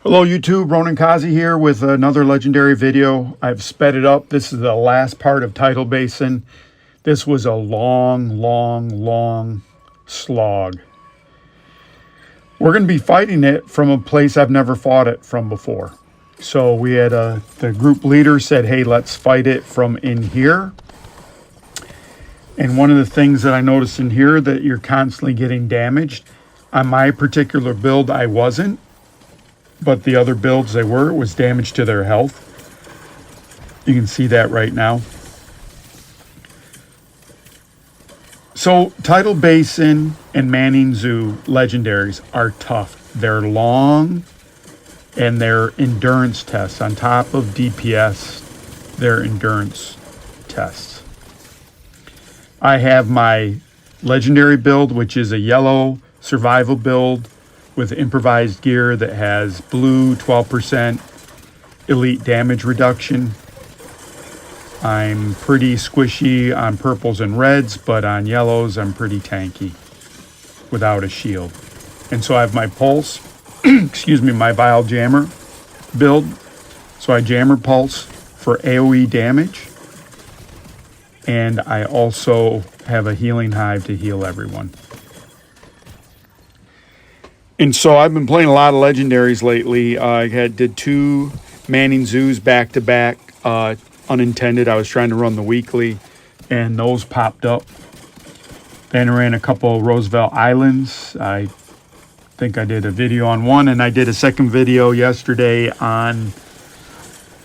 Hello YouTube, Ronan Kazi here with another legendary video. I've sped it up. This is the last part of Tidal Basin. This was a long slog. We're going to be fighting it from a place I've never fought it from before. So we had the group leader said, hey, let's fight it from in here. And one of the things that I noticed in here that you're constantly getting damaged. On my particular build, I wasn't. But the other builds they were, it was damage to their health. You can see that right now. So Tidal Basin and Manning Zoo legendaries are tough. They're long and they're endurance tests. On top of DPS, they're endurance tests. I have my legendary build, which is a yellow survival build with improvised gear that has blue 12% elite damage reduction. I'm pretty squishy on purples and reds, but on yellows I'm pretty tanky without a shield. And so I have my pulse, excuse me, my vial jammer build. So I jammer pulse for AoE damage. And I also have a healing hive to heal everyone. And so I've been playing a lot of legendaries lately. I did 2 Manning Zoos back to back, unintended. I was trying to run the weekly, and those popped up. Then I ran a couple Roosevelt Islands. I think I did a video on one, and I did a second video yesterday on,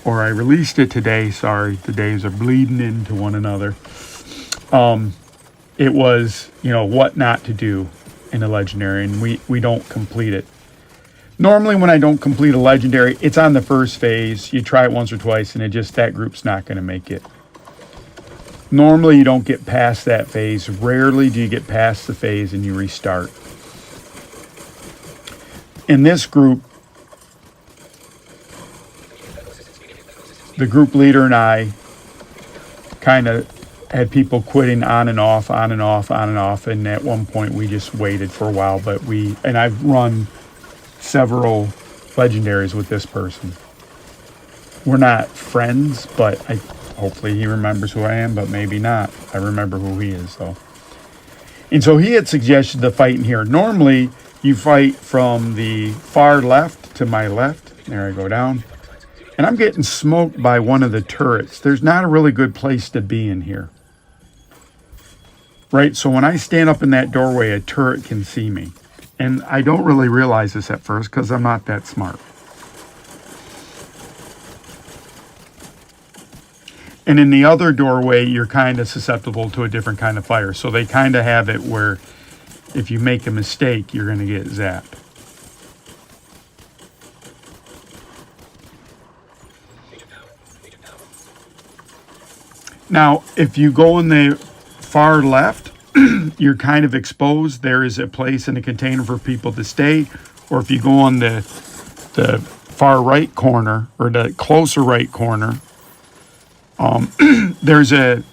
or I released it today. Sorry, the days are bleeding into one another. It was, what not to do in a legendary, and we don't complete it. Normally when I don't complete a legendary, it's on the first phase. You try it once or twice and that group's not going to make it. Normally you don't get past that phase. Rarely do you get past the phase and you restart. In this group, the group leader and I kind of had people quitting on and off, and at one point we just waited for a while, and I've run several legendaries with this person. We're not friends, but hopefully he remembers who I am, but maybe not. I remember who he is though. And so he had suggested the fight in here. Normally you fight from the far left to my left. There I go down. And I'm getting smoked by one of the turrets. There's not a really good place to be in here. Right, so when I stand up in that doorway, a turret can see me. And I don't really realize this at first because I'm not that smart. And in the other doorway, you're kind of susceptible to a different kind of fire. So they kind of have it where if you make a mistake, you're going to get zapped. Now, if you go in the far left, you're kind of exposed. There is a place in a container for people to stay. Or if you go on the far right corner, or the closer right corner, there's a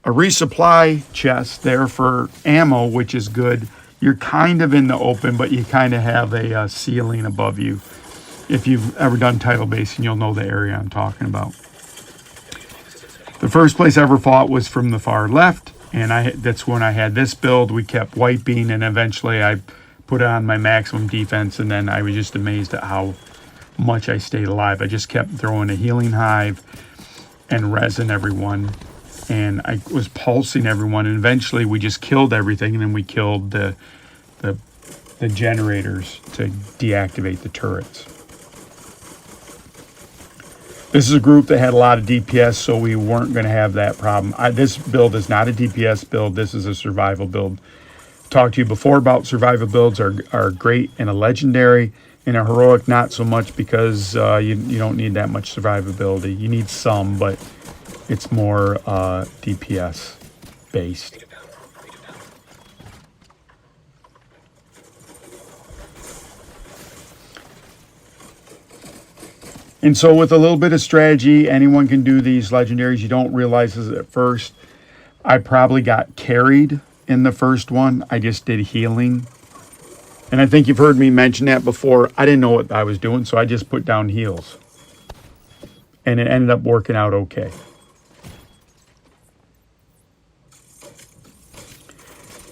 resupply chest there for ammo, which is good. You're kind of in the open, but you kind of have a ceiling above you. If you've ever done Tidal Basin, you'll know the area I'm talking about. The first place I ever fought was from the far left, and that's when I had this build. We kept wiping, and eventually I put on my maximum defense, and then I was just amazed at how much I stayed alive. I just kept throwing a healing hive and resin everyone, and I was pulsing everyone, and eventually we just killed everything, and then we killed the generators to deactivate the turrets. This is a group that had a lot of DPS, so we weren't going to have that problem. This build is not a DPS build. This is a survival build. Talked to you before about survival builds are great in a legendary. In a heroic, not so much, because you don't need that much survivability. You need some, but it's more DPS based. And so with a little bit of strategy, anyone can do these legendaries. You don't realize this at first. I probably got carried in the first one. I just did healing And I think you've heard me mention that before. I didn't know what I was doing, so I just put down heals. And it ended up working out okay.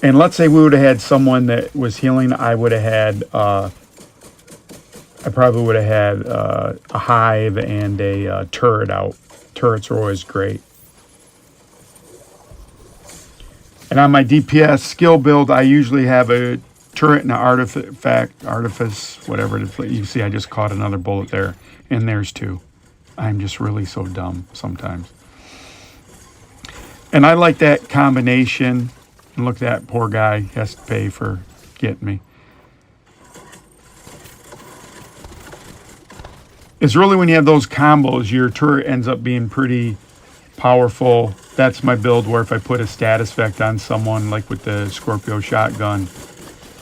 And let's say we would have had someone that was healing, I would have had, I probably would have had a hive and a turret out. Turrets are always great. And on my DPS skill build, I usually have a turret and an artifice, whatever it is. You see, I just caught another bullet there. And there's two. I'm just really so dumb sometimes. And I like that combination. And look, that poor guy has to pay for getting me. It's really when you have those combos, your turret ends up being pretty powerful. That's my build where if I put a status effect on someone, like with the Scorpio shotgun,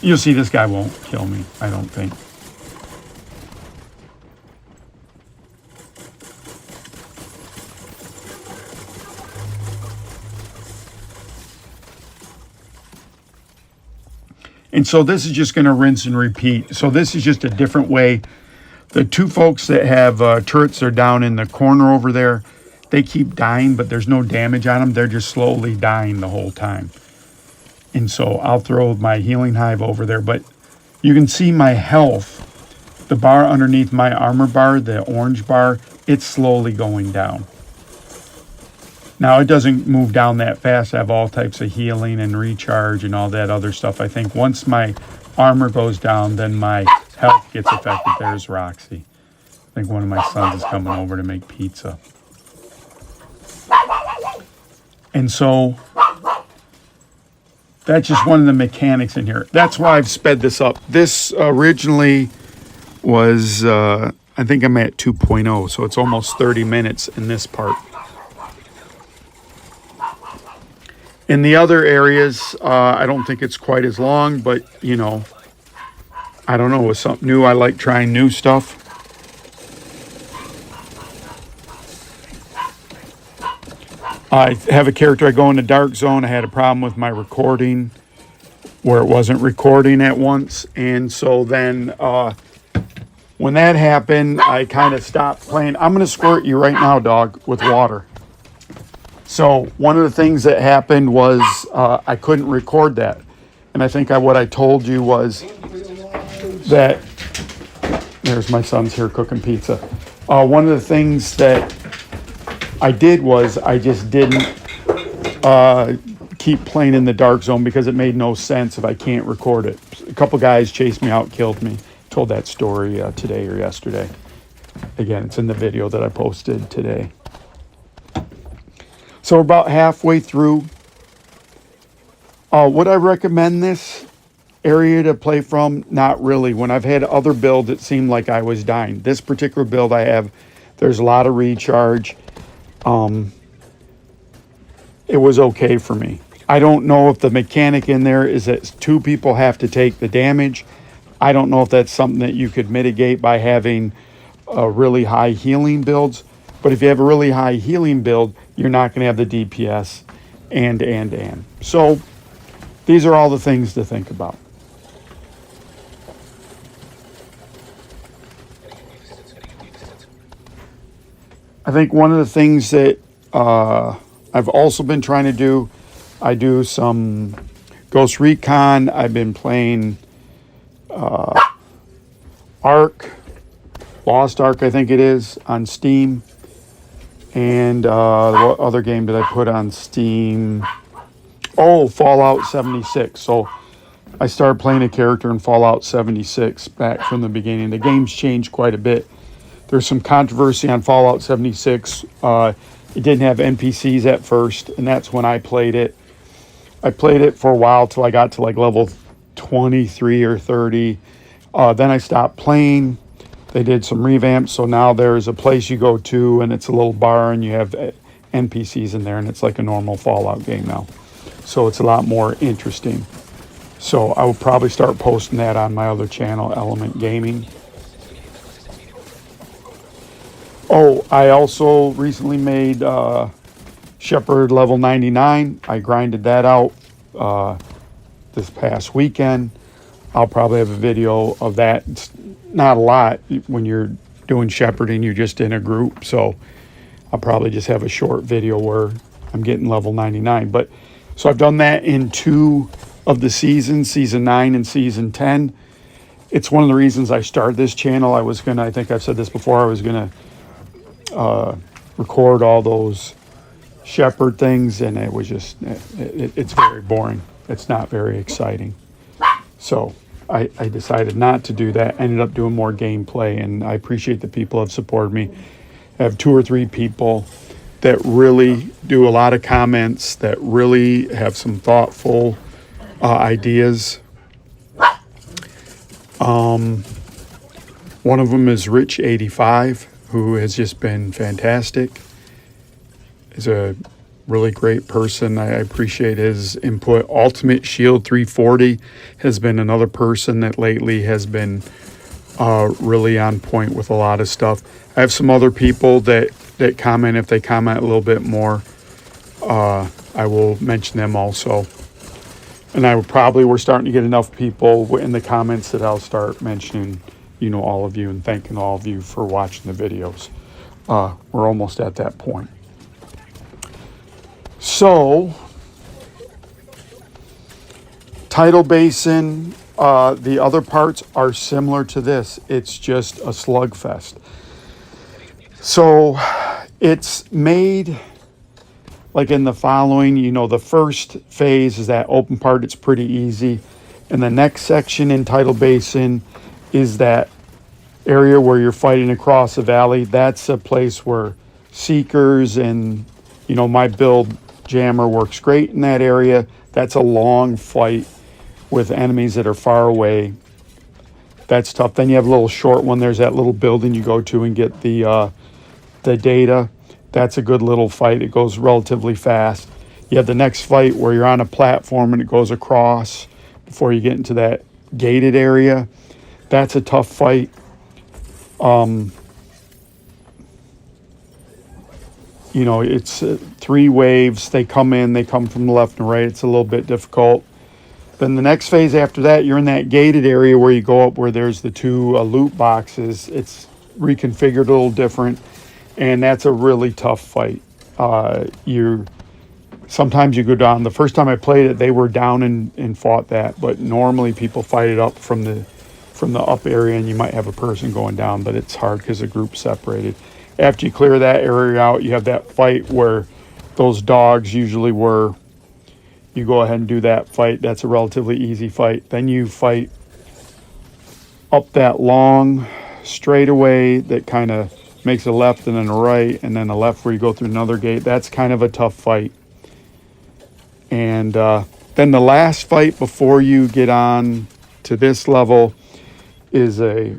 you'll see this guy won't kill me, I don't think. And so this is just going to rinse and repeat. So this is just a different way. The two folks that have turrets, they're down in the corner over there. They keep dying, but there's no damage on them. They're just slowly dying the whole time. And so I'll throw my healing hive over there. But you can see my health. The bar underneath my armor bar, the orange bar, it's slowly going down. Now, it doesn't move down that fast. I have all types of healing and recharge and all that other stuff. I think once my armor goes down, then my health gets affected. There's Roxy. I think one of my sons is coming over to make pizza. And so that's just one of the mechanics in here. That's why I've sped this up. This originally was, I think I'm at 2.0, so it's almost 30 minutes in this part. In the other areas, I don't think it's quite as long, but, you know, I don't know, it was something new. I like trying new stuff. I have a character, I go in the dark zone. I had a problem with my recording where it wasn't recording at once. And so then when that happened, I kind of stopped playing. I'm going to squirt you right now, dog, with water. So one of the things that happened was I couldn't record that. And I think what I told you was that, there's my son's here cooking pizza. One of the things that I did was I just didn't keep playing in the dark zone because it made no sense if I can't record it. A couple guys chased me out, killed me. Told that story today or yesterday. Again, it's in the video that I posted today. So we're about halfway through. Would I recommend this area to play from? Not really. When I've had other builds, it seemed like I was dying. This particular build I have, there's a lot of recharge. It was okay for me. I don't know if the mechanic in there is that two people have to take the damage. I don't know if that's something that you could mitigate by having really high healing builds. But if you have a really high healing build, you're not going to have the DPS and. So these are all the things to think about. I think one of the things that I've also been trying to do, I do some Ghost Recon. I've been playing Ark, Lost Ark, I think it is, on Steam. And what other game did I put on Steam? Oh, Fallout 76. So I started playing a character in Fallout 76 back from the beginning. The game's changed quite a bit. There's some controversy on Fallout 76. It didn't have NPCs at first, and that's when I played it. I played it for a while till I got to like level 23 or 30. Then I stopped playing. They did some revamps, so now there's a place you go to, and it's a little bar, and you have NPCs in there, and it's like a normal Fallout game now. So it's a lot more interesting. So I will probably start posting that on my other channel, Element Gaming. Oh, I also recently made Shepherd level 99. I grinded that out this past weekend. I'll probably have a video of that. It's not a lot when you're doing shepherding, you're just in a group. So I'll probably just have a short video where I'm getting level 99. But so I've done that in 2 of the seasons, season 9 and season 10. It's one of the reasons I started this channel. I think I've said this before, I was gonna record all those shepherd things, and it was just, it's very boring. It's not very exciting. So I decided not to do that. Ended up doing more gameplay, and I appreciate the people who have supported me. I have 2 or 3 people that really do a lot of comments, that really have some thoughtful ideas. One of them is Rich85, who has just been fantastic. He's a really great person. I appreciate his input. Ultimate Shield 340 has been another person that lately has been really on point with a lot of stuff. I have some other people that comment. If they comment a little bit more, I will mention them also. And we're starting to get enough people in the comments that I'll start mentioning, all of you, and thanking all of you for watching the videos. We're almost at that point. So, Tidal Basin, the other parts are similar to this. It's just a slugfest. So, it's made like in the following, the first phase is that open part. It's pretty easy. And the next section in Tidal Basin is that area where you're fighting across a valley. That's a place where seekers and, my build jammer works great in that area. That's a long fight with enemies that are far away. That's tough. Then you have a little short one. There's that little building you go to and get the data. That's a good little fight. It goes relatively fast. You have the next fight where you're on a platform and it goes across before you get into that gated area. That's a tough fight. It's 3 waves. They come from the left and right. It's a little bit difficult. Then the next phase after that, you're in that gated area where you go up where there's the 2 loot boxes. It's reconfigured a little different, and that's a really tough fight. Sometimes you go down. The first time I played it, they were down and fought that, but normally people fight it up from the up area, and you might have a person going down, but it's hard because the group's separated. After you clear that area out, you have that fight where those dogs usually were. You go ahead and do that fight. That's a relatively easy fight. Then you fight up that long straightaway that kind of makes a left and then a right, and then a left where you go through another gate. That's kind of a tough fight. And then the last fight before you get on to this level is a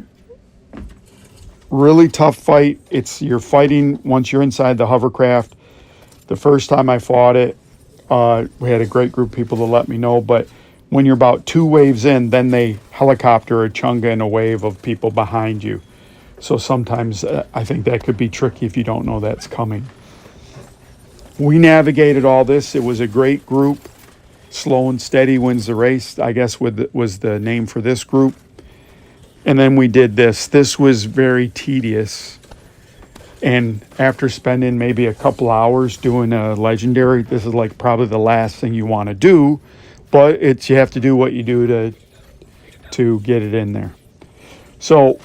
really tough fight. You're fighting once you're inside the hovercraft. The first time I fought it, we had a great group of people to let me know, but when you're about 2 waves in, then they helicopter a chunga in a wave of people behind you. So sometimes I think that could be tricky if you don't know that's coming. We navigated all this. It was a great group. Slow and steady wins the race, I guess was the name for this group. And then we did this. This was very tedious. And after spending maybe a couple hours doing a legendary, this is like probably the last thing you want to do. But you have to do what you do to get it in there. So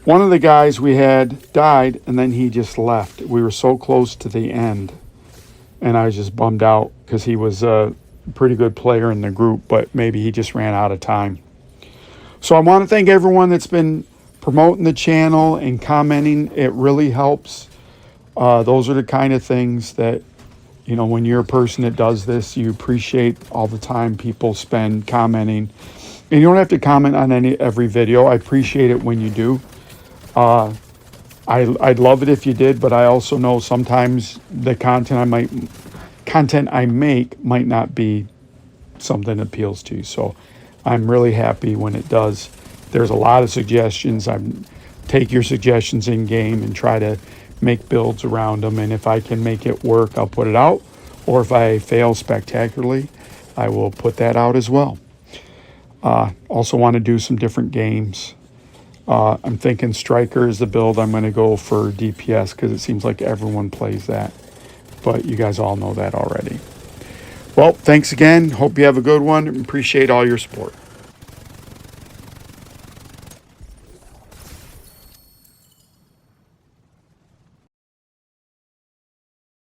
one of the guys we had died, and then he just left. We were so close to the end. And I was just bummed out because he was a pretty good player in the group, but maybe he just ran out of time. So I want to thank everyone that's been promoting the channel and commenting. It really helps. Those are the kind of things that, when you're a person that does this, you appreciate all the time people spend commenting. And you don't have to comment on every video. I appreciate it when you do. I'd love it if you did, but I also know sometimes the content I make might not be something that appeals to you. So I'm really happy when it does. There's a lot of suggestions. I take your suggestions in game and try to make builds around them. And if I can make it work, I'll put it out. Or if I fail spectacularly, I will put that out as well. Also want to do some different games. I'm thinking Striker is the build I'm going to go for DPS because it seems like everyone plays that. But you guys all know that already. Well, thanks again. Hope you have a good one. Appreciate all your support.